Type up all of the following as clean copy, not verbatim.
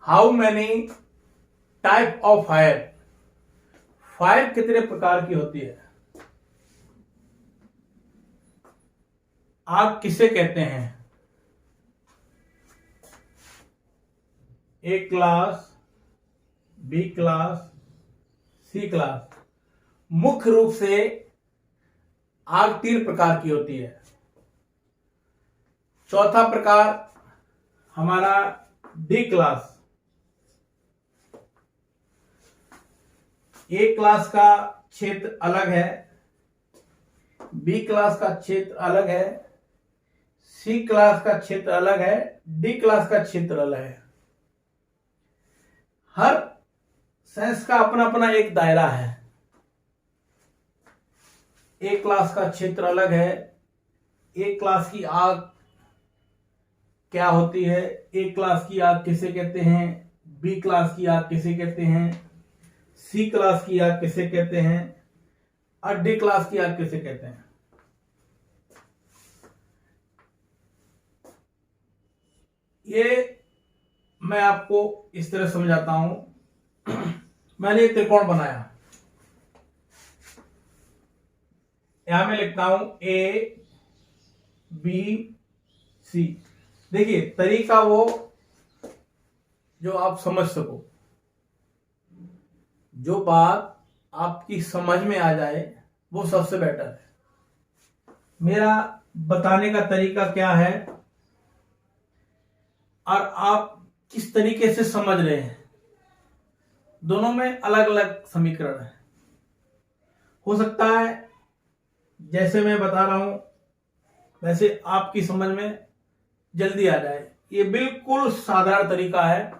How many type of fire, fire कितने प्रकार की होती है? आग किसे कहते हैं? ए class, B class, C class. मुख्य रूप से आग 3 प्रकार की होती है। चौथा प्रकार हमारा डी क्लास। ए क्लास का क्षेत्र अलग है, बी क्लास का क्षेत्र अलग है, सी क्लास का क्षेत्र अलग है, डी क्लास का क्षेत्र अलग है। हर सेंस का अपना अपना एक दायरा है। ए क्लास का क्षेत्र अलग है। ए क्लास की आग क्या होती है? ए क्लास की आग किसे कहते हैं? बी क्लास की आग किसे कहते हैं? सी क्लास की आग किसे कहते हैं? और डी क्लास की आग किसे कहते हैं? ये मैं आपको इस तरह समझाता हूं। मैंने एक त्रिकोण बनाया, यहां मैं लिखता हूं ए बी सी। देखिए तरीका वो जो आप समझ सको, जो बात आपकी समझ में आ जाए वो सबसे बेटर है। मेरा बताने का तरीका क्या है और आप किस तरीके से समझ रहे हैं, दोनों में अलग अलग समीकरण है। हो सकता है जैसे मैं बता रहा हूं वैसे आपकी समझ में जल्दी आ जाए। ये बिल्कुल साधारण तरीका है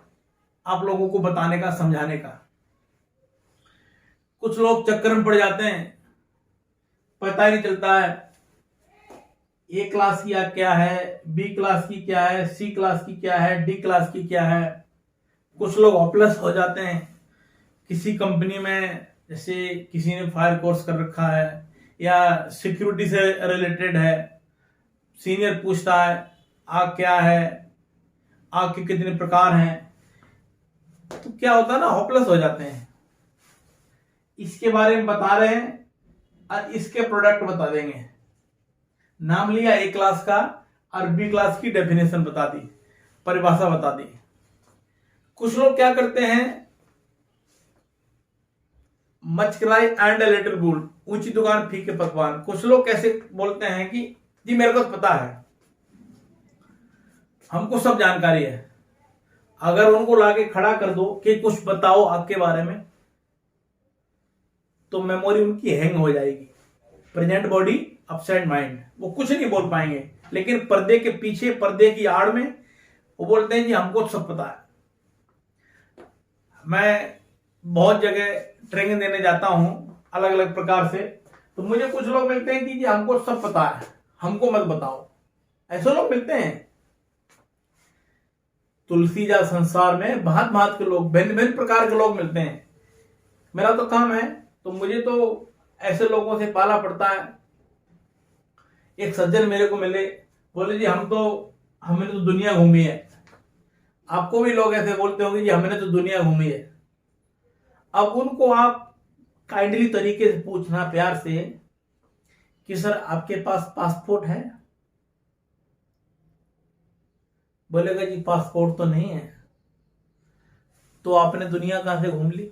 आप लोगों को बताने का, समझाने का। कुछ लोग चक्कर में पड़ जाते हैं, पता ही नहीं चलता है ए क्लास की क्या है, बी क्लास की क्या है, सी क्लास की क्या है, डी क्लास की क्या है। कुछ लोग होपलेस हो जाते हैं किसी कंपनी में, जैसे किसी ने फायर कोर्स कर रखा है या सिक्योरिटी से रिलेटेड है, सीनियर पूछता है आग क्या है, आग के कितने प्रकार हैं, तो क्या होता है ना, होपलेस हो जाते हैं। इसके बारे में बता रहे हैं और इसके प्रोडक्ट बता देंगे। नाम लिया ए क्लास का और बी क्लास की डेफिनेशन बता दी, परिभाषा बता दी। कुछ लोग क्या करते हैं, मचकराई एंड ए लिटिल बुल, ऊंची दुकान फीके पकवान। कुछ लोग कैसे बोलते हैं कि जी मेरे को तो पता है, हमको सब जानकारी है। अगर उनको लाके खड़ा कर दो कि कुछ बताओ आपके बारे में, तो मेमोरी उनकी हैंग हो जाएगी। प्रेजेंट बॉडी अपसाइड माइंड, वो कुछ नहीं बोल पाएंगे। लेकिन पर्दे के पीछे, पर्दे की आड़ में वो बोलते हैं जी हमको तो सब पता है। मैं बहुत जगह ट्रेनिंग देने जाता हूं अलग अलग प्रकार से, तो मुझे कुछ लोग मिलते हैं कि जी हमको सब पता है, हमको मत बताओ। ऐसे लोग मिलते हैं। तुलसीजा संसार में भांत भांत के लोग, भिन्न भिन्न प्रकार के लोग मिलते हैं। मेरा तो काम है, तो मुझे तो ऐसे लोगों से पाला पड़ता है। एक सज्जन मेरे को मिले, बोले जी हमने तो दुनिया घूमी है। आपको भी लोग ऐसे बोलते होंगे जी हमने तो दुनिया घूमी है। अब उनको आप काइंडली तरीके से पूछना, प्यार से, कि सर आपके पास पासपोर्ट है? बोलेगा जी पासपोर्ट तो नहीं है। तो आपने दुनिया कहां से घूम ली?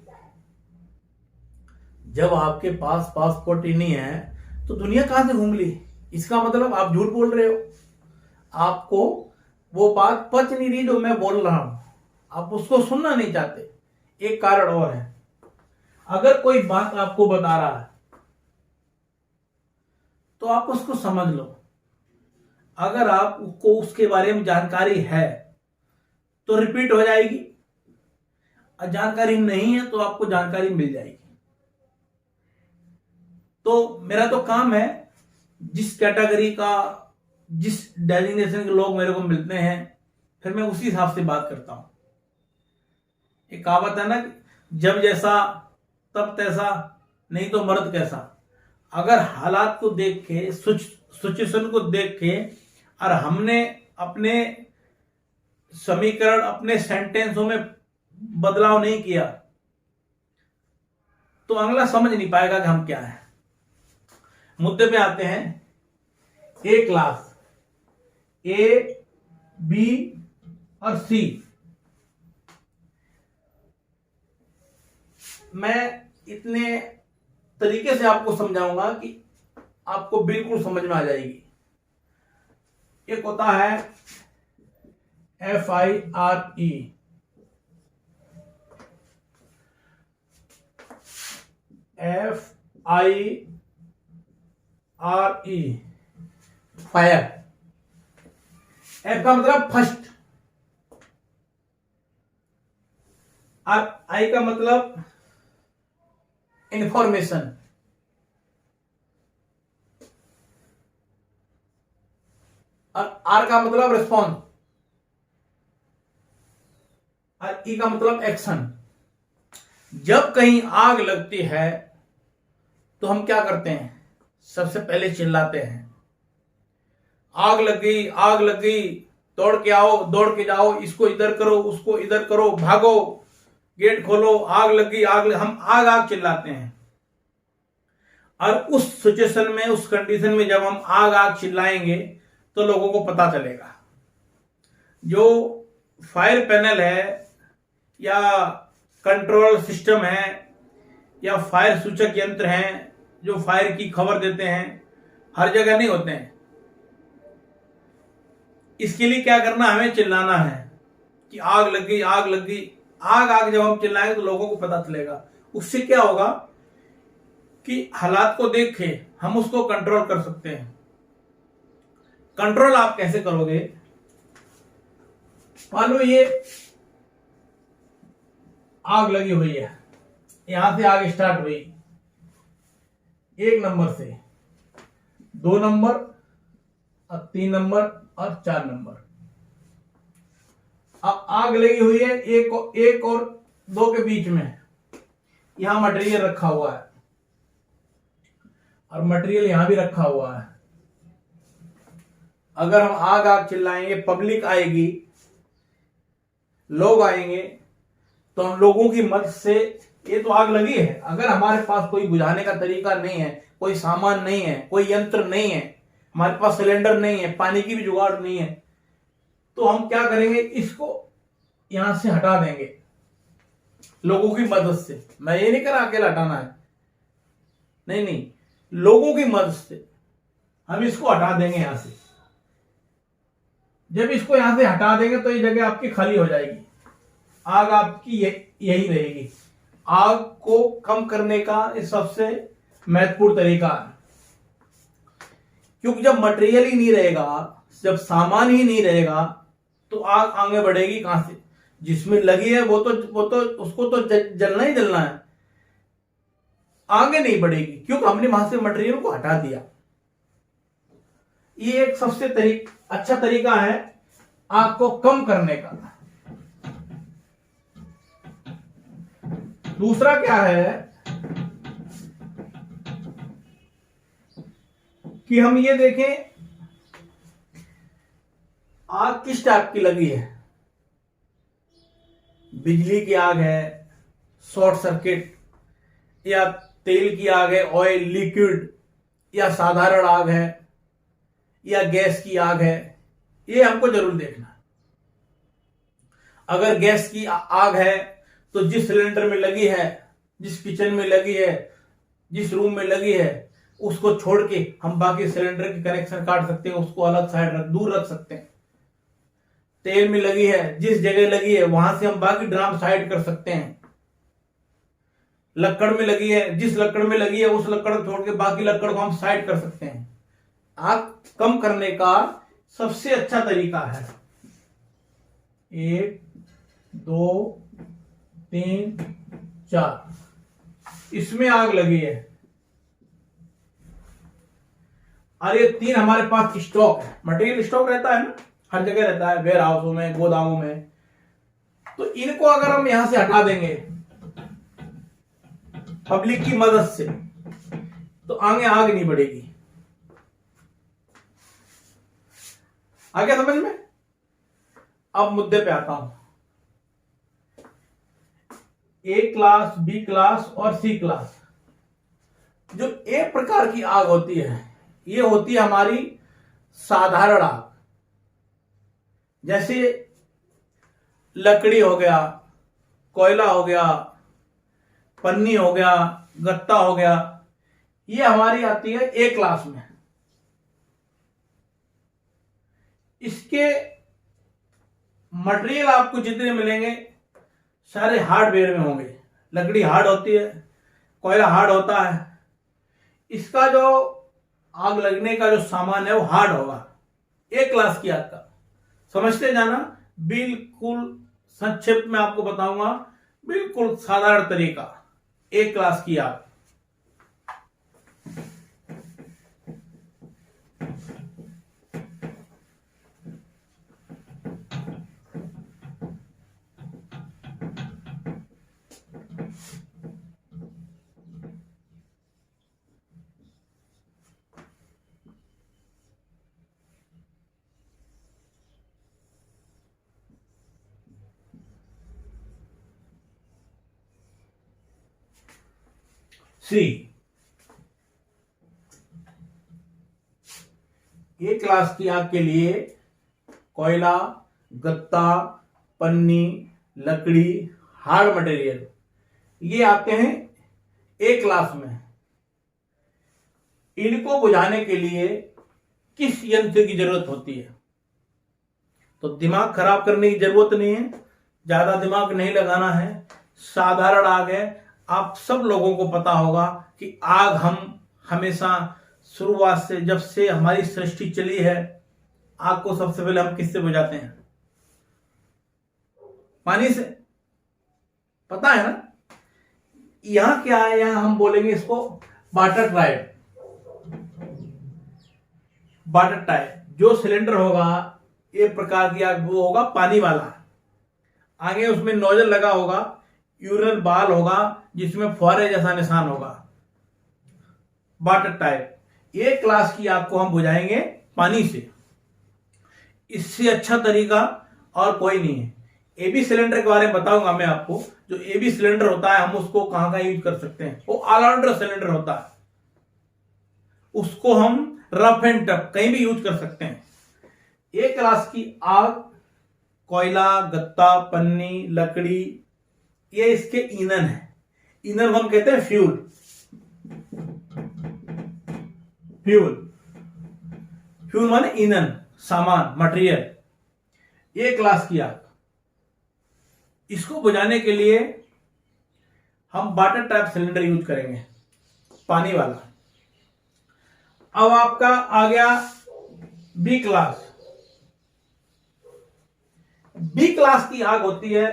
जब आपके पास पासपोर्ट ही नहीं है तो दुनिया कहां से घूम ली? इसका मतलब आप झूठ बोल रहे हो। आपको वो बात पच नहीं रही जो मैं बोल रहा हूं, आप उसको सुनना नहीं चाहते। एक कारण और है, अगर कोई बात आपको बता रहा है तो आप उसको समझ लो। अगर आपको उसके बारे में जानकारी है तो रिपीट हो जाएगी, और जानकारी नहीं है तो आपको जानकारी मिल जाएगी। तो मेरा तो काम है, जिस कैटेगरी का, जिस डेजिग्नेशन के लोग मेरे को मिलते हैं, फिर मैं उसी हिसाब से बात करता हूं। एक कहावत है ना, जब जैसा तब तैसा, नहीं तो मर्द कैसा। अगर हालात को देख के, सिचुएशन को देख के, और हमने अपने समीकरण, अपने सेंटेंसों में बदलाव नहीं किया तो अगला समझ नहीं पाएगा कि हम क्या है। मुद्दे पे आते हैं। ए क्लास, ए, बी और सी। मैं इतने तरीके से आपको समझाऊंगा कि आपको बिल्कुल समझ में आ जाएगी। एक होता है FIRE, FIRE, फायर। F का मतलब फर्स्ट, और I का मतलब इंफॉर्मेशन, और R का मतलब रिस्पॉन्स, और E का मतलब एक्शन। जब कहीं आग लगती है तो हम क्या करते हैं? सबसे पहले चिल्लाते हैं, आग लग गई, आग लग गई, दौड़ के आओ, दौड़ के जाओ, इसको इधर करो, उसको इधर करो, भागो, गेट खोलो, आग लग गई, आग लग... हम आग आग चिल्लाते हैं। और उस सिचुएशन में, उस कंडीशन में जब हम आग आग चिल्लाएंगे तो लोगों को पता चलेगा। जो फायर पैनल है या कंट्रोल सिस्टम है या फायर सूचक यंत्र हैं जो फायर की खबर देते हैं, हर जगह नहीं होते हैं। इसके लिए क्या करना, हमें चिल्लाना है कि आग लग गई, आग लग गई। आग आग जब हम चिल्लाएंगे तो लोगों को पता चलेगा। उससे क्या होगा कि हालात को देख के हम उसको कंट्रोल कर सकते हैं। कंट्रोल आप कैसे करोगे? मान लो ये आग लगी हुई है, यहां से आग स्टार्ट हुई, 1 नंबर से 2 नंबर और 3 नंबर और 4 नंबर। अब आग लगी हुई है एक और 2 के बीच में। यहां मटेरियल रखा हुआ है और मटेरियल यहां भी रखा हुआ है। अगर हम आग आग चिल्लाएंगे, पब्लिक आएगी, लोग आएंगे, तो हम लोगों की मदद से, ये तो आग लगी है, अगर हमारे पास कोई बुझाने का तरीका नहीं है, कोई सामान नहीं है, कोई यंत्र नहीं है, हमारे पास सिलेंडर नहीं है, पानी की भी जुगाड़ नहीं है, तो हम क्या करेंगे? इसको यहां से हटा देंगे लोगों की मदद से। मैं ये नहीं कह रहा अकेला हटाना है, नहीं नहीं, लोगों की मदद से हम इसको हटा देंगे यहां से। जब इसको यहां से हटा देंगे तो ये जगह आपकी खाली हो जाएगी, आग आपकी यही रहेगी। आग को कम करने का ये सबसे महत्वपूर्ण तरीका है, क्योंकि जब मटेरियल ही नहीं रहेगा, जब सामान ही नहीं रहेगा, तो आग आगे बढ़ेगी कहां से? जिसमें लगी है वो तो उसको तो जलना ही जलना है, आगे नहीं बढ़ेगी, क्योंकि हमने वहां से मटेरियल को हटा दिया। ये एक सबसे अच्छा तरीका है आग को कम करने का। दूसरा क्या है कि हम ये देखें आग किस टाइप की लगी है। बिजली की आग है, शॉर्ट सर्किट, या तेल की आग है, ऑयल लिक्विड, या साधारण आग है, या गैस की आग है, ये हमको जरूर देखना है। अगर गैस की आग है तो जिस सिलेंडर में लगी है, जिस किचन में लगी है, जिस रूम में लगी है, उसको छोड़ के हम बाकी सिलेंडर के कनेक्शन काट सकते हैं, उसको अलग साइड दूर रख सकते हैं। तेल में लगी है, जिस जगह लगी है वहां से हम बाकी ड्राम साइड कर सकते हैं। लकड़ में लगी है, जिस लकड़ में लगी है उस लकड़ छोड़ के बाकी लकड़ को हम साइड कर सकते हैं। आग कम करने का सबसे अच्छा तरीका है 1 2 3 4, इसमें आग लगी है और ये 3 हमारे पास स्टॉक है। मटेरियल स्टॉक रहता है ना, हर जगह रहता है, वेयर हाउसों में, गोदामों में। तो इनको अगर हम यहां से हटा देंगे पब्लिक की मदद से, तो आगे आग नहीं बढ़ेगी। आगे समझ में? अब मुद्दे पे आता हूं। ए क्लास, बी क्लास और सी क्लास। जो ए प्रकार की आग होती है ये होती है हमारी साधारण आग, जैसे लकड़ी हो गया, कोयला हो गया, पन्नी हो गया, गत्ता हो गया, ये हमारी आती है ए क्लास में। इसके मटेरियल आपको जितने मिलेंगे सारे हार्डवेयर में होंगे। लकड़ी हार्ड होती है, कोयला हार्ड होता है, इसका जो आग लगने का जो सामान है वो हार्ड होगा। ए क्लास की आग का समझते जाना, बिल्कुल संक्षिप्त में आपको बताऊंगा, बिल्कुल साधारण तरीका। ए क्लास की आग, सी। ए क्लास की आग के लिए कोयला, गत्ता, पन्नी, लकड़ी, हार्ड मटेरियल ये आते हैं ए क्लास में। इनको बुझाने के लिए किस यंत्र की जरूरत होती है? तो दिमाग खराब करने की जरूरत नहीं है, ज्यादा दिमाग नहीं लगाना है, साधारण आग है। आप सब लोगों को पता होगा कि आग हम हमेशा शुरुआत से, जब से हमारी सृष्टि चली है, आग को सबसे पहले हम किससे बुझाते हैं? पानी से, पता है ना। यहां क्या है, यहां हम बोलेंगे इसको वाटर टाइप। वाटर टाइप जो सिलेंडर होगा एक प्रकार की आग, वो होगा पानी वाला। आगे उसमें नोजल लगा होगा, यूरिनल बाल होगा जिसमें फुहारे जैसा निशान होगा, वाटर टाइप। ए क्लास की आग को हम बुझाएंगे पानी से। इससे अच्छा तरीका और कोई नहीं है। एबी सिलेंडर के बारे में बताऊंगा मैं आपको। जो एबी सिलेंडर होता है हम उसको कहां कहां यूज कर सकते हैं, वो ऑलराउंडर सिलेंडर होता है, उसको हम रफ एंड टफ कहीं भी यूज कर सकते हैं। ए क्लास की आग कोयला, गत्ता, पन्नी, लकड़ी, ये इसके ईंधन है। ईंधन हम कहते हैं फ्यूल। फ्यूल, फ्यूल माने ईंधन, सामान, मटेरियल। ए क्लास की आग, इसको बुझाने के लिए हम वाटर टाइप सिलेंडर यूज करेंगे, पानी वाला। अब आपका आ गया बी क्लास। बी क्लास की आग होती है,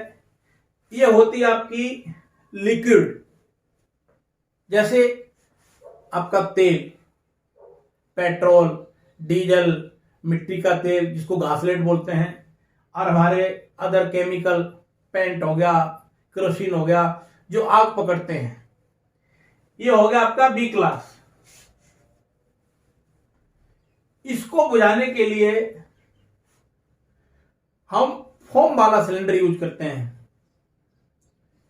ये होती है आपकी लिक्विड, जैसे आपका तेल, पेट्रोल, डीजल, मिट्टी का तेल जिसको घासलेट बोलते हैं, और हमारे अदर केमिकल, पेंट हो गया, केरोसिन हो गया, जो आग पकड़ते हैं। ये हो गया आपका बी क्लास। इसको बुझाने के लिए हम फोम वाला सिलेंडर यूज करते हैं,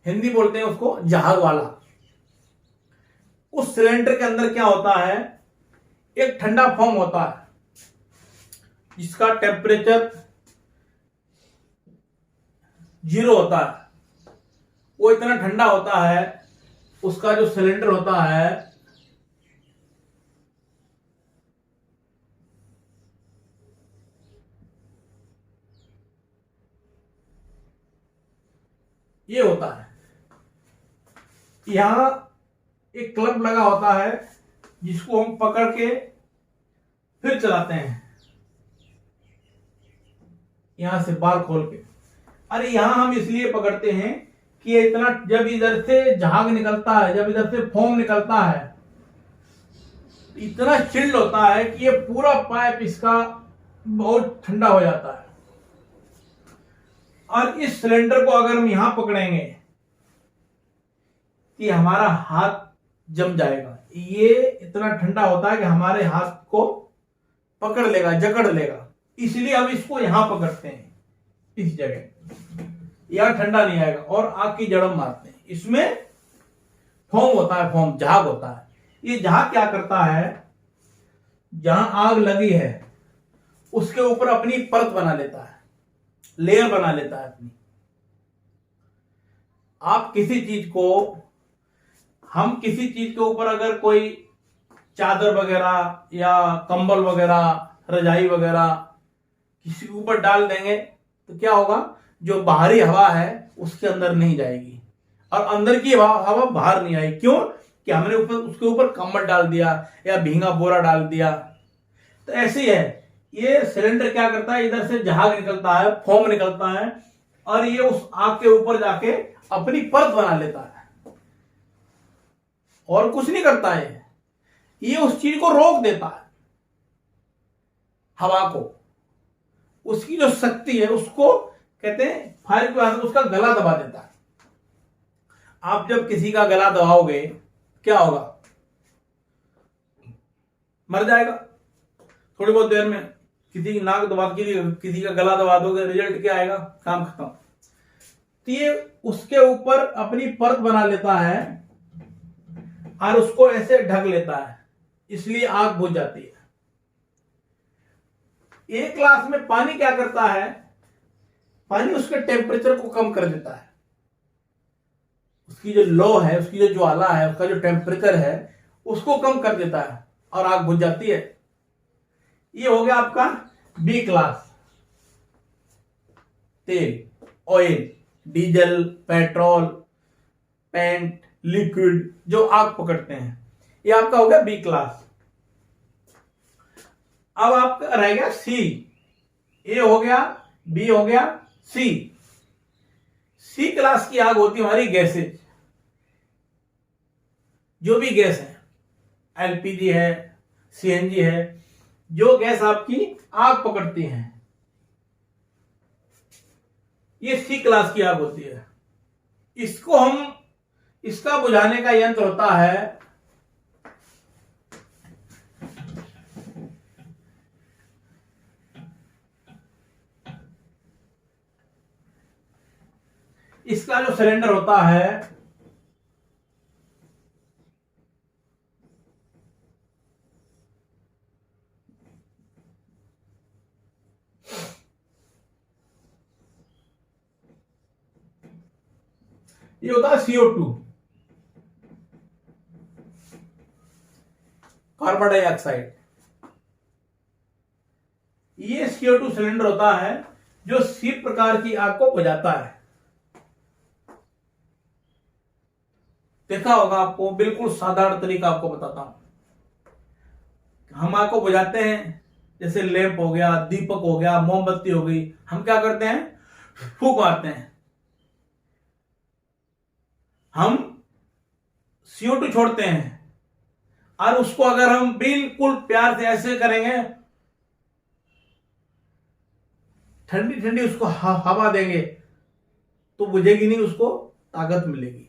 हिंदी बोलते हैं उसको जहाज वाला। उस सिलेंडर के अंदर क्या होता है, एक ठंडा फोम होता है जिसका टेम्परेचर 0 होता है। वो इतना ठंडा होता है, उसका जो सिलेंडर होता है ये होता है। यहां एक क्लब लगा होता है जिसको हम पकड़ के फिर चलाते हैं, यहां से बाल खोल के। अरे यहां हम इसलिए पकड़ते हैं कि ये इतना, जब इधर से झाग निकलता है, जब इधर से फोम निकलता है, इतना चिल्ड होता है कि ये पूरा पाइप इसका बहुत ठंडा हो जाता है। और इस सिलेंडर को अगर हम यहां पकड़ेंगे कि हमारा हाथ जम जाएगा। ये इतना ठंडा होता है कि हमारे हाथ को पकड़ लेगा, जकड़ लेगा। इसलिए हम इसको यहां पकड़ते हैं, इस जगह। यहां ठंडा नहीं आएगा और आग की जड़म मारते हैं। इसमें फोम होता है, फोम झाग होता है। ये झाग क्या करता है, जहां आग लगी है उसके ऊपर अपनी परत बना लेता है, लेयर बना लेता है अपनी। आप किसी चीज को, हम किसी चीज के ऊपर अगर कोई चादर वगैरह या कंबल वगैरह, रजाई वगैरह किसी के ऊपर डाल देंगे तो क्या होगा, जो बाहरी हवा है उसके अंदर नहीं जाएगी और अंदर की हवा बाहर नहीं आएगी। क्यों? कि हमने ऊपर उसके ऊपर कंबल डाल दिया या भींगा बोरा डाल दिया। तो ऐसे ही है, ये सिलेंडर क्या करता है, इधर से जहाज निकलता है, फोम निकलता है और ये उस आग के ऊपर जाके अपनी परत बना लेता है और कुछ नहीं करता है। ये उस चीज को रोक देता है, हवा को, उसकी जो शक्ति है उसको कहते हैं फायर के वजह से उसका गला दबा देता है। आप जब किसी का गला दबाओगे क्या होगा, मर जाएगा। थोड़ी बहुत देर में किसी की नाक दबा, किसी का गला दबा दोगे, रिजल्ट क्या आएगा, काम खत्म। तो ये उसके ऊपर अपनी परत बना लेता है और उसको ऐसे ढक लेता है, इसलिए आग बुझ जाती है। एक ग्लास में पानी क्या करता है, पानी उसके टेम्परेचर को कम कर देता है, उसकी जो लो है, उसकी जो ज्वाला है, उसका जो टेम्परेचर है उसको कम कर देता है और आग बुझ जाती है। ये हो गया आपका बी क्लास। तेल, oil, diesel, petrol, paint, liquid जो आग पकड़ते हैं, ये आपका हो गया बी क्लास। अब आपका रह गया सी। ए हो गया, बी हो गया, सी। सी क्लास की आग होती है हमारी गैसेज, जो भी गैस है, एलपीजी है, सीएनजी है, जो गैस आपकी आग पकड़ती है, ये सी क्लास की आग होती है। इसको हम, इसका बुझाने का यंत्र होता है इसका जो सिलेंडर होता है ये होता है CO2, कार्बन डाइऑक्साइड। ये CO2 सिलेंडर होता है जो सी प्रकार की आग को बुझाता है। देखा होगा आपको, बिल्कुल साधारण तरीका आपको बताता हूं। हम आग को बुझाते हैं, जैसे लैंप हो गया, दीपक हो गया, मोमबत्ती हो गई, हम क्या करते हैं, फूंक मारते हैं। हम CO2 छोड़ते हैं और उसको अगर हम बिल्कुल प्यार से ऐसे करेंगे, ठंडी ठंडी उसको हवा देंगे तो बुझेगी नहीं, उसको ताकत मिलेगी,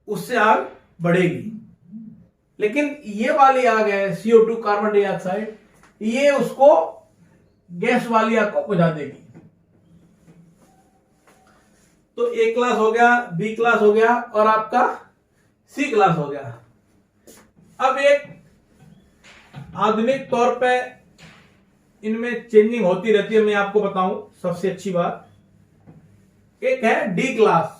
उससे आग बढ़ेगी। लेकिन ये वाली आग है CO2, कार्बन डाइऑक्साइड, ये उसको गैस वाली आग को बुझा देगी। तो ए क्लास हो गया, बी क्लास हो गया और आपका सी क्लास हो गया। अब एक आधुनिक तौर पे इनमें चेंजिंग होती रहती है, मैं आपको बताऊं सबसे अच्छी बात, एक है D class.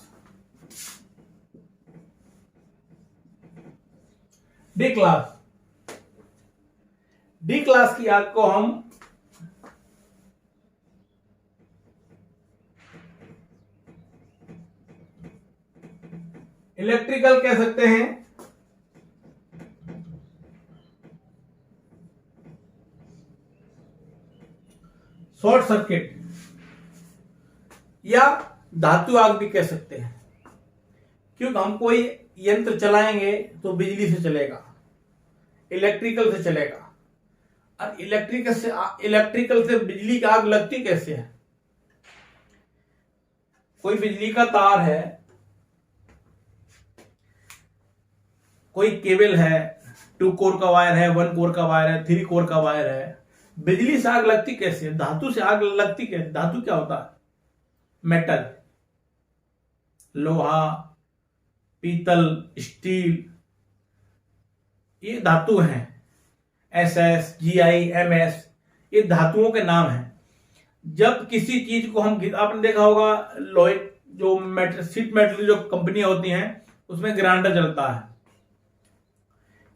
D class, D class की आग को हम इलेक्ट्रिकल कह सकते हैं, शॉर्ट सर्किट, या धातु आग भी कह सकते हैं। क्योंकि हम कोई यंत्र चलाएंगे तो बिजली से चलेगा, इलेक्ट्रिकल से चलेगा, और इलेक्ट्रिकल से बिजली की आग लगती कैसे है। कोई बिजली का तार है, कोई केबल है, 2 कोर का वायर है, 1 कोर का वायर है, 3 कोर का वायर है, बिजली से आग लगती कैसे है, धातु से आग लगती कैसे। धातु क्या होता है, मेटल, लोहा, पीतल, स्टील, ये धातु हैं। SS, GI, MS, ये धातुओं के नाम हैं। जब किसी चीज को हम, आपने देखा होगा लोहे जो शीट मेटल जो कंपनियां होती हैं उसमें ग्राइंडर चलता है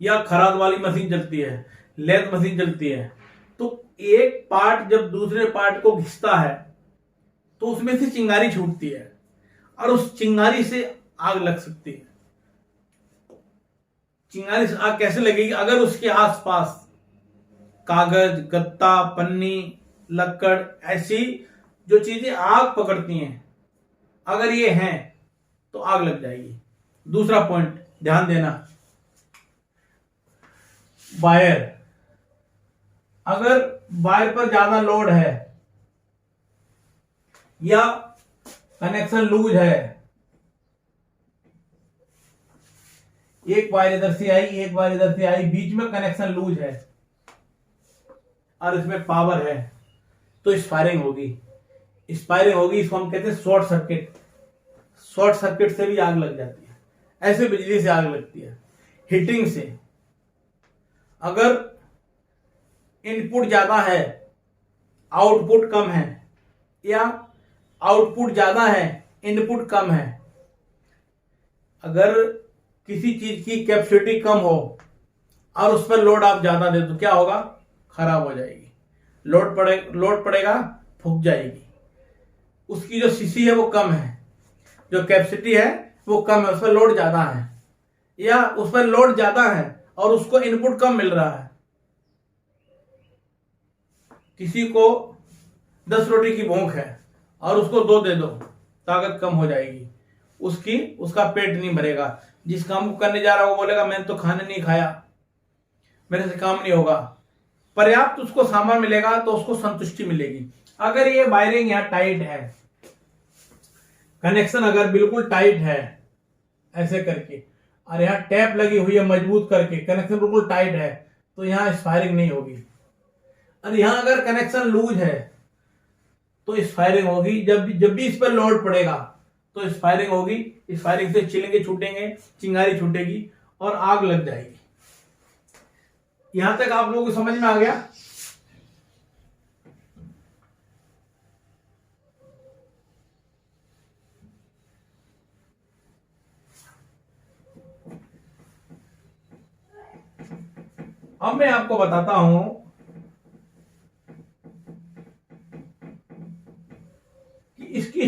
या खराद वाली मशीन चलती है, लेथ मशीन चलती है, तो एक पार्ट जब दूसरे पार्ट को घिसता है तो उसमें से चिंगारी छूटती है और उस चिंगारी से आग लग सकती है। चिंगारी से आग कैसे लगेगी? अगर उसके आसपास कागज, गत्ता, पन्नी, लक्कड़, ऐसी जो चीजें आग पकड़ती हैं, अगर ये हैं तो आग लग जाएगी। दूसरा पॉइंट ध्यान देना, वायर, अगर वायर पर ज्यादा लोड है या कनेक्शन लूज है, एक वायर इधर से आई, एक वायर इधर से आई, बीच में कनेक्शन लूज है और इसमें पावर है, तो स्पायरिंग होगी। स्पायरिंग होगी, इसको हम कहते हैं शॉर्ट सर्किट। शॉर्ट सर्किट से भी आग लग जाती है, ऐसे बिजली से आग लगती है। हीटिंग से, अगर इनपुट ज्यादा है, आउटपुट कम है, या आउटपुट ज्यादा है, इनपुट कम है, अगर किसी चीज की कैपेसिटी कम हो और उस पर लोड आप ज्यादा दे तो क्या होगा? खराब हो जाएगी। लोड पड़ेगा, फूक जाएगी। उसकी जो सीसी है वो कम है, जो कैपेसिटी है वो कम है, उस पर लोड ज्यादा है, या उस पर लोड ज्यादा है और उसको इनपुट कम मिल रहा है। किसी को 10 रोटी की भूख है और उसको 2 दे दो, ताकत कम हो जाएगी, उसका पेट नहीं भरेगा। जिस काम को करने जा रहा है वो बोलेगा मैंने तो खाना नहीं खाया, मेरे से काम नहीं होगा। पर्याप्त उसको सामान मिलेगा तो उसको संतुष्टि मिलेगी। अगर ये वायरिंग यहाँ टाइट है, कनेक्शन अगर बिल्कुल टाइट है ऐसे करके, और यहाँ टैप लगी हुई है मजबूत करके, कनेक्शन बिल्कुल टाइट है, तो यहाँ फायरिंग नहीं होगी। और यहाँ अगर कनेक्शन लूज है तो फायरिंग होगी। जब भी इस पर लोड पड़ेगा तो फायरिंग होगी। इस फायरिंग से चिलंगे छूटेंगे, चिंगारी छूटेगी और आग लग जाएगी। यहां तक आप लोगों को समझ में आ गया? अब मैं आपको बताता हूं कि इसकी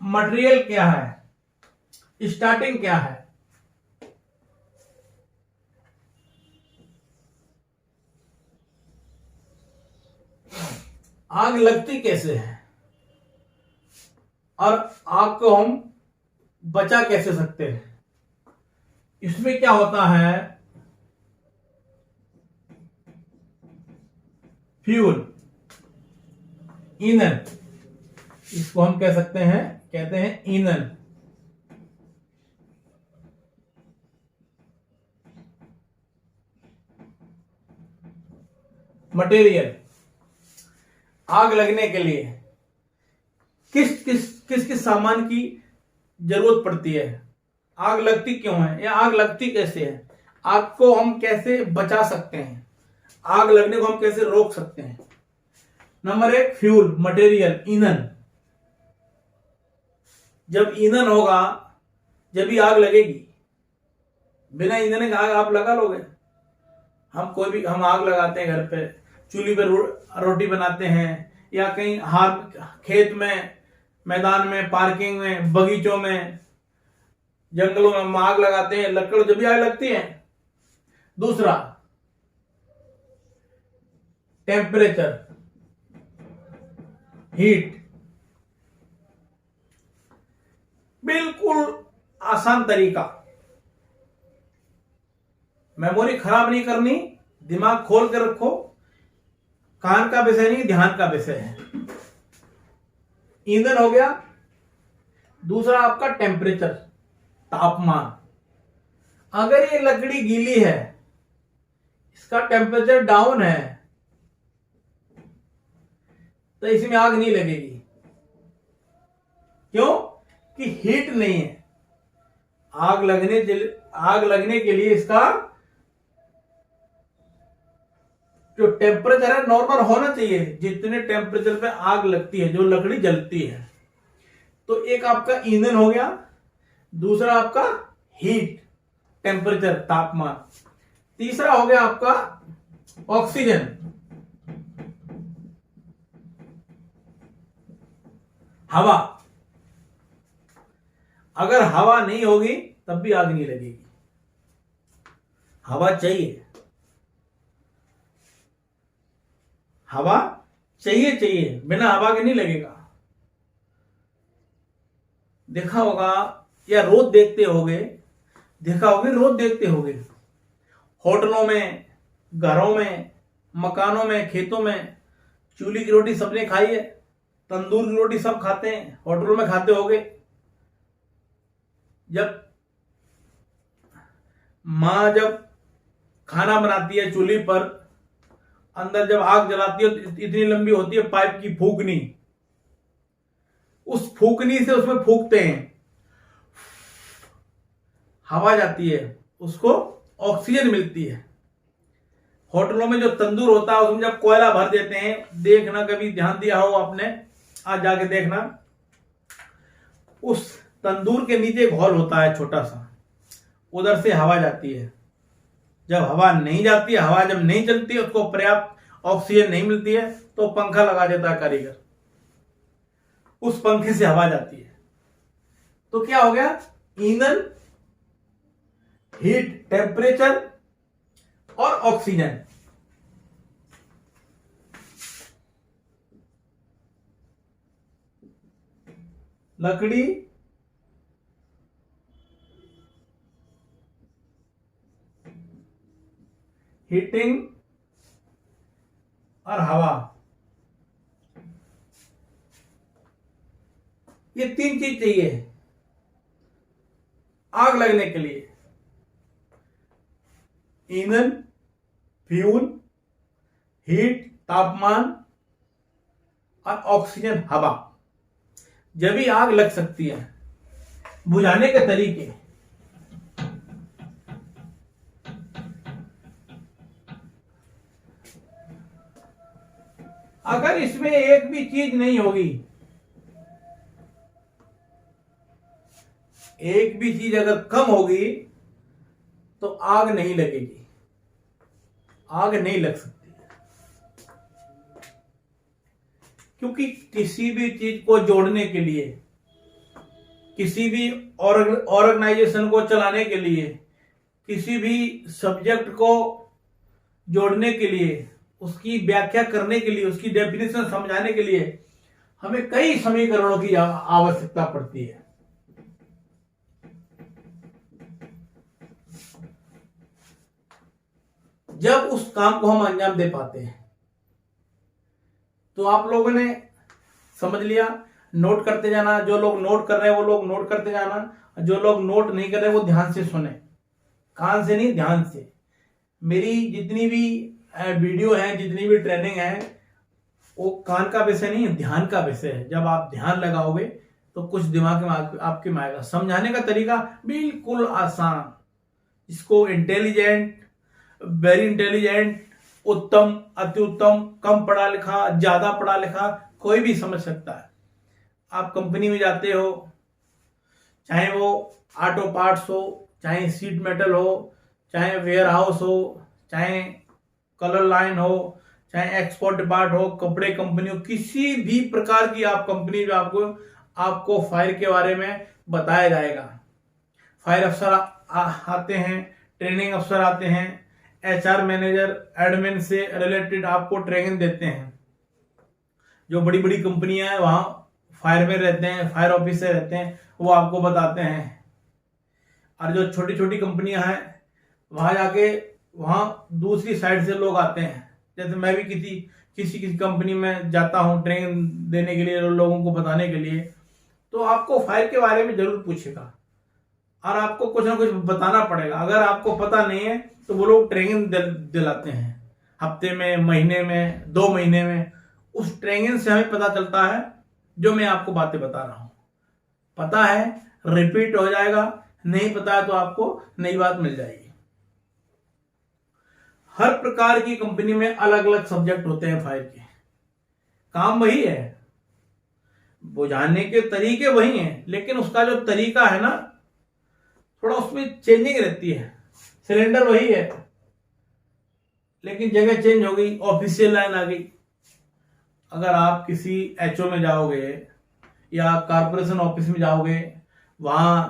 मटेरियल क्या है, स्टार्टिंग क्या है। आग लगती कैसे है और आग को हम बचा कैसे सकते हैं? इसमें क्या होता है, फ्यूल, ईंधन, इसको हम कहते हैं ईंधन। मटेरियल, आग लगने के लिए किस सामान की जरूरत पड़ती है, आग लगती क्यों है या आग लगती कैसे है, आग को हम कैसे बचा सकते हैं, आग लगने को हम कैसे रोक सकते हैं। नंबर 1, फ्यूल, मटेरियल, ईंधन। जब ईंधन होगा जब भी आग लगेगी। बिना ईंधन के आग आप लगा लोगे? हम आग लगाते हैं घर पे, चूल्ही पे रोटी बनाते हैं, या कहीं खेत में, मैदान में, पार्किंग में, बगीचों में, जंगलों में हम आग लगाते हैं, लकड़ जब भी आग लगती है। दूसरा, टेम्परेचर, हीट। बिल्कुल आसान तरीका, मेमोरी खराब नहीं करनी, दिमाग खोल कर रखो, कान का विषय नहीं, ध्यान का विषय है। ईंधन हो गया। दूसरा आपका टेम्परेचर, तापमान। अगर ये लकड़ी गीली है, इसका टेम्परेचर डाउन है, तो इसमें आग नहीं लगेगी। क्यों? कि हीट नहीं है। आग लगने के लिए इसका जो टेम्परेचर है नॉर्मल होना चाहिए, जितने टेम्परेचर पे आग लगती है, जो लकड़ी जलती है। तो एक आपका ईंधन हो गया, दूसरा आपका हीट टेम्परेचर तापमान, तीसरा हो गया आपका ऑक्सीजन। हवा, अगर हवा नहीं होगी तब भी आग नहीं लगेगी। हवा चाहिए, हवा चाहिए, बिना हवा के नहीं लगेगा। देखा होगा या रोज देखते होगे होटलों में, घरों में, मकानों में, खेतों में चूल्हे की रोटी सबने खाई है, तंदूर की रोटी सब खाते हैं, होटलों में खाते होगे। जब माँ जब खाना बनाती है चूल्हे पर, अंदर जब आग जलाती है तो इतनी लंबी होती है पाइप की फूकनी, उस फूकनी से उसमें फूकते हैं, हवा जाती है, उसको ऑक्सीजन मिलती है। होटलों में जो तंदूर होता है उसमें जब कोयला भर देते हैं, देखना कभी ध्यान दिया हो आपने, आज जाके देखना, उस तंदूर के नीचे एक हॉल होता है छोटा सा, उधर से हवा जाती है। जब हवा नहीं जाती है, हवा जब नहीं चलती है, उसको पर्याप्त ऑक्सीजन नहीं मिलती है, तो पंखा लगा देता है कारीगर, उस पंखे से हवा जाती है। तो क्या हो गया, ईंधन, हीट टेम्परेचर और ऑक्सीजन। लकड़ी, हीटिंग और हवा, ये तीन चीज चाहिए आग लगने के लिए। ईंधन, फ्यूल, हीट तापमान और ऑक्सीजन हवा, जब भी आग लग सकती है। बुझाने के तरीके, अगर इसमें एक भी चीज नहीं होगी, एक भी चीज अगर कम होगी तो आग नहीं लगेगी, आग नहीं लग सकती है। क्योंकि किसी भी चीज को जोड़ने के लिए, किसी भी ऑर्गेनाइजेशन को चलाने के लिए, किसी भी सब्जेक्ट को जोड़ने के लिए, उसकी व्याख्या करने के लिए, उसकी डेफिनेशन समझाने के लिए हमें कई समीकरणों की आवश्यकता पड़ती है। जब उस काम को हम अंजाम दे पाते हैं, तो आप लोगों ने समझ लिया, नोट करते जाना। जो लोग नोट कर रहे हैं वो लोग नोट करते जाना, जो लोग नोट नहीं कर रहे वो ध्यान से सुने, कान से नहीं ध्यान से। मेरी जितनी भी वीडियो है, जितनी भी ट्रेनिंग है, वो कान का विषय नहीं है, ध्यान का विषय है। जब आप ध्यान लगाओगे तो कुछ दिमाग में आपके में आएगा। समझाने का तरीका बिल्कुल आसान, इसको इंटेलिजेंट, वेरी इंटेलिजेंट, उत्तम, अति उत्तम, कम पढ़ा लिखा, ज्यादा पढ़ा लिखा, कोई भी समझ सकता है। आप कंपनी में जाते हो, चाहे वो ऑटो पार्ट्स हो, चाहे सीट मेटल हो, चाहे वेयर हाउस हो, चाहे कलर लाइन हो, चाहे एक्सपोर्ट डिपार्ट हो, कपड़े कंपनी हो, किसी भी प्रकार की आप कंपनी में आपको फायर के बारे में बताया जाएगा। फायर अफसर आते हैं, ट्रेनिंग अफसर आते हैं, एचआर मैनेजर, एडमिन से रिलेटेड आपको ट्रेनिंग देते हैं। जो बड़ी बड़ी कंपनियां हैं वहां फायर में रहते हैं, फायर ऑफिसर रहते हैं, वो आपको बताते हैं। और जो छोटी छोटी कंपनियां हैं वहां जाके, वहां दूसरी साइड से लोग आते हैं। जैसे मैं भी किसी कंपनी में जाता हूं ट्रेनिंग देने के लिए, लोगों को बताने के लिए, तो आपको फायर के बारे में जरूर पूछेगा और आपको कुछ ना कुछ बताना पड़ेगा। अगर आपको पता नहीं है तो वो लोग ट्रेनिंग दिलाते हैं, हफ्ते में, महीने में, 2 महीने में। उस ट्रेनिंग से हमें पता चलता है जो मैं आपको बातें बता रहा हूं। पता है रिपीट हो जाएगा, नहीं पता है तो आपको नई बात मिल जाएगी। हर प्रकार की कंपनी में अलग अलग सब्जेक्ट होते हैं फायर के, काम वही है, बुझाने के तरीके वही हैं, लेकिन उसका जो तरीका है ना थोड़ा उसमें चेंजिंग रहती है। सिलेंडर वही है लेकिन जगह चेंज हो गई, ऑफिशियल लाइन आ गई। अगर आप किसी एचओ में जाओगे या कारपोरेशन ऑफिस में जाओगे, वहां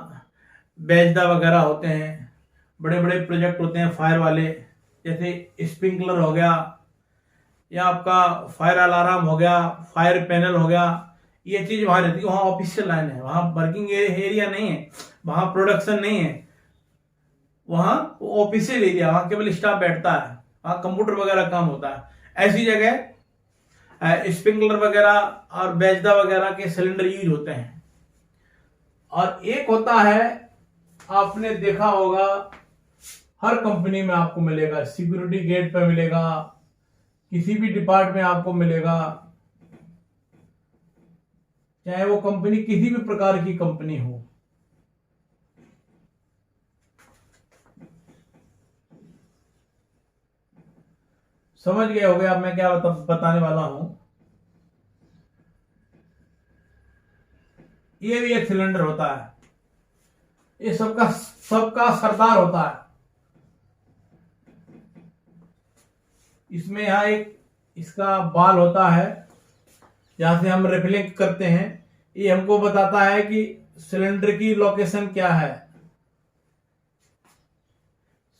बैजदा वगैरह होते हैं, बड़े बड़े प्रोजेक्ट होते हैं फायर वाले, जैसे स्प्रिंकलर हो गया या आपका फायर अलार्म हो गया, फायर पैनल हो गया, ये चीज वहां रहती है। वहां ऑफिशियल लाइन है, वहां वर्किंग एरिया नहीं है, वहां प्रोडक्शन नहीं है, वहां ऑफिशियल एरिया, वहां केवल स्टाफ बैठता है, वहां कंप्यूटर वगैरह काम होता है। ऐसी जगह स्प्रिंकलर वगैरह और बैजदा वगैरह के सिलेंडर यूज होते हैं। और एक होता है, आपने देखा होगा हर कंपनी में आपको मिलेगा, सिक्योरिटी गेट पे मिलेगा, किसी भी डिपार्टमेंट में आपको मिलेगा, चाहे वो कंपनी किसी भी प्रकार की कंपनी हो। समझ गए होगे अब मैं क्या बताने वाला हूं। ये भी एक सिलेंडर होता है, ये सबका सबका सरदार होता है। इसमें यहां एक इसका बाल होता है, जहां से हम रिफ्लेक्ट करते हैं, ये हमको बताता है कि सिलेंडर की लोकेशन क्या है,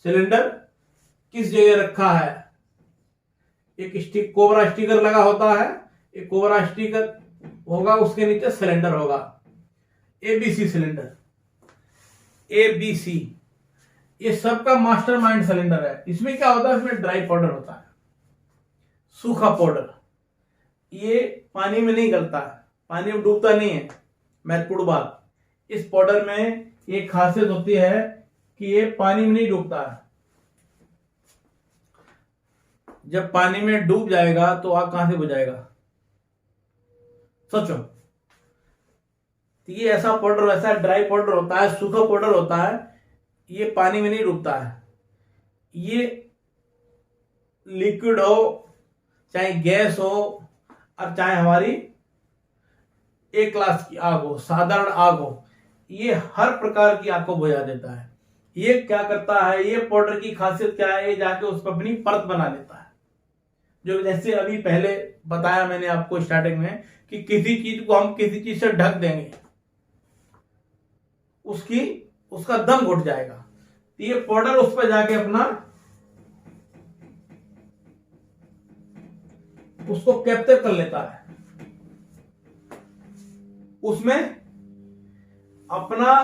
सिलेंडर किस जगह रखा है। एक स्टिक कोबरा स्टिकर लगा होता है, एक कोबरा स्टिकर होगा, उसके नीचे सिलेंडर होगा, एबीसी सिलेंडर, एबीसी, ये सबका मास्टरमाइंड सिलेंडर है। इसमें क्या होता है, इसमें ड्राई पाउडर होता है, सूखा पाउडर, ये पानी में नहीं गलता है, पानी में डूबता नहीं है। महत्वपूर्ण बात, इस पाउडर में एक खासियत होती है कि ये पानी में नहीं डूबता है। जब पानी में डूब जाएगा तो आग कहां से बुझाएगा, सोचो। तो ये ऐसा पाउडर, वैसा ड्राई पाउडर होता है, सूखा पाउडर होता है, ये पानी में नहीं डूबता है। ये लिक्विड हो, चाहे गैस हो, और चाहे हमारी एक क्लास की आग हो, साधारण आग हो, ये हर प्रकार की आग को बुझा देता है। ये क्या करता है, ये पाउडर की खासियत क्या है, ये जाके उस पर अपनी परत बना लेता है। जो जैसे अभी पहले बताया मैंने आपको स्टार्टिंग में कि किसी चीज को हम किसी चीज से ढक देंगे, उसका दम घुट जाएगा, तो ये पाउडर उस पर जाके अपना उसको कैप्चर कर लेता है, उसमें अपना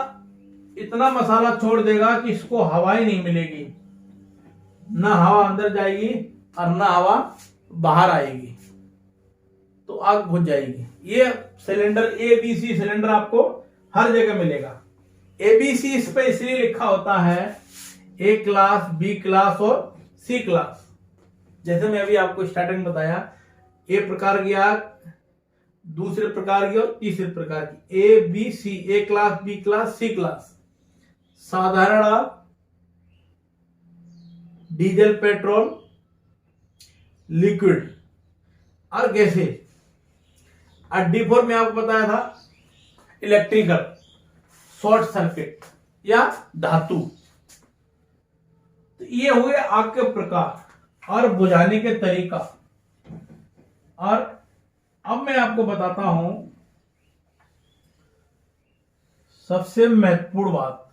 इतना मसाला छोड़ देगा कि इसको हवा ही नहीं मिलेगी, ना हवा अंदर जाएगी और ना हवा बाहर आएगी, तो आग बुझ जाएगी। ये सिलेंडर एबीसी सिलेंडर आपको हर जगह मिलेगा। एबीसी इस पे इसलिए लिखा होता है, ए क्लास, बी क्लास और सी क्लास। जैसे मैं अभी आपको स्टार्टिंग में बताया, ए प्रकार की आग, दूसरे प्रकार की और तीसरे प्रकार की, A B C, A class, B class, C class. साधारण आग, डीजल, पेट्रोल, लिक्विड और गैसेज। और D4 में आपको बताया था इलेक्ट्रिकल, शॉर्ट सर्किट या धातु। तो ये हुए आग के प्रकार और बुझाने के तरीका। और अब मैं आपको बताता हूं सबसे महत्वपूर्ण बात।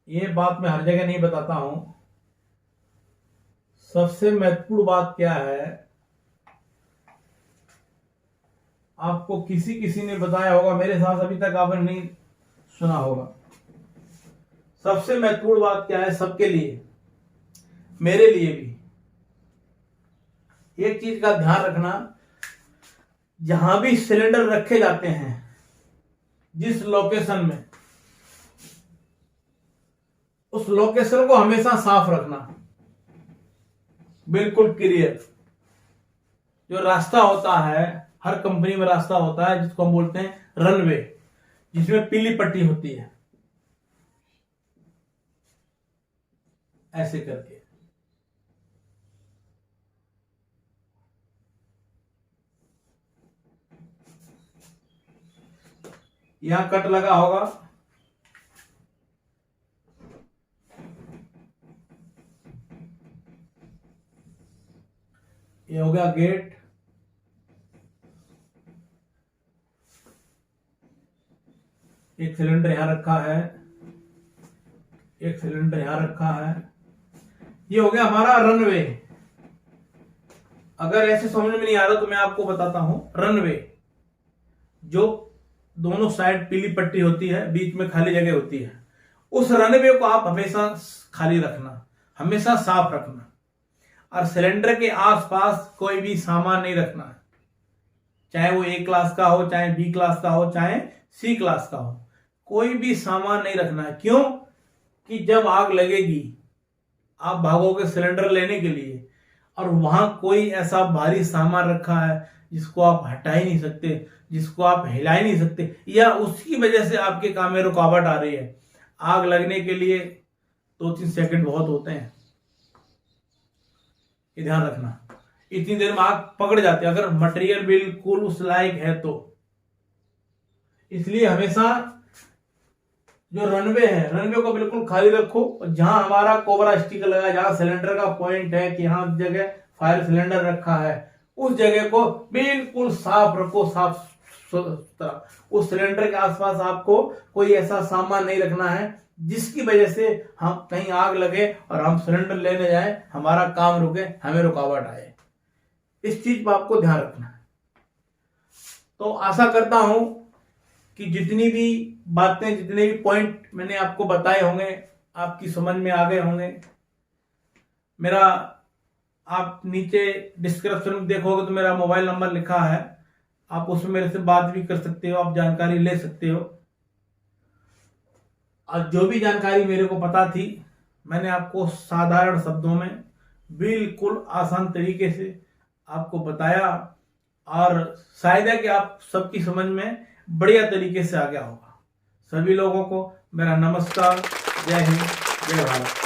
ये बात मैं हर जगह नहीं बताता हूं। सबसे महत्वपूर्ण बात क्या है, आपको किसी ने बताया होगा, मेरे साथ अभी तक आपने नहीं सुना होगा। सबसे महत्वपूर्ण बात क्या है सबके लिए, मेरे लिए भी। एक चीज का ध्यान रखना, जहां भी सिलेंडर रखे जाते हैं, जिस लोकेशन में, उस लोकेशन को हमेशा साफ रखना, बिल्कुल क्लियर। जो रास्ता होता है, हर कंपनी में रास्ता होता है जिसको हम बोलते हैं रनवे, जिसमें पीली पट्टी होती है ऐसे करके। यहां कट लगा होगा, ये हो गया गेट। एक सिलेंडर यहां रखा है, एक सिलेंडर यहां रखा है। ये हो गया हमारा रनवे। अगर ऐसे समझ में नहीं आ रहा तो मैं आपको बताता हूं। रनवे जो दोनों साइड पीली पट्टी होती है, बीच में खाली जगह होती है, उस रनवे को आप हमेशा खाली रखना, हमेशा साफ रखना। और सिलेंडर के आसपास कोई भी सामान नहीं रखना है, चाहे वो ए क्लास का हो, चाहे बी क्लास का हो, चाहे सी क्लास का हो, कोई भी सामान नहीं रखना है। क्यों? कि जब आग लगेगी, आप भागोगे सिलेंडर लेने के लिए और वहां कोई ऐसा भारी सामान रखा है जिसको आप हटा ही नहीं सकते, जिसको आप हिला ही नहीं सकते, या उसकी वजह से आपके काम में रुकावट आ रही है। आग लगने के लिए 2-3 सेकंड बहुत होते हैं, ये ध्यान रखना। इतनी देर में आग पकड़ जाती है अगर मटेरियल बिल्कुल उस लायक है तो। इसलिए हमेशा जो रनवे है, रनवे को बिल्कुल खाली रखो। जहां हमारा कोबरा स्टिकर लगा, जहां सिलेंडर का पॉइंट है कि यहां जगह फायर सिलेंडर रखा है, उस जगह को बिल्कुल साफ रखो, साफ सुथरा। उस सिलेंडर के आसपास आपको कोई ऐसा सामान नहीं रखना है जिसकी वजह से हम कहीं आग लगे और हम सिलेंडर लेने जाए, हमारा काम रुके, हमें रुकावट आए। इस चीज पर आपको ध्यान रखना है। तो आशा करता हूं कि जितनी भी बातें, जितने भी पॉइंट मैंने आपको बताए होंगे, आपकी समझ में आ गए होंगे। मेरा आप नीचे डिस्क्रिप्शन में देखोगे तो मेरा मोबाइल नंबर लिखा है, आप उसमें मेरे से बात भी कर सकते हो, आप जानकारी ले सकते हो। और जो भी जानकारी मेरे को पता थी, मैंने आपको साधारण शब्दों में बिल्कुल आसान तरीके से आपको बताया, और शायद है कि आप सबकी समझ में बढ़िया तरीके से आ गया होगा। सभी लोगों को मेरा नमस्कार, जय हिंद, जय भारत।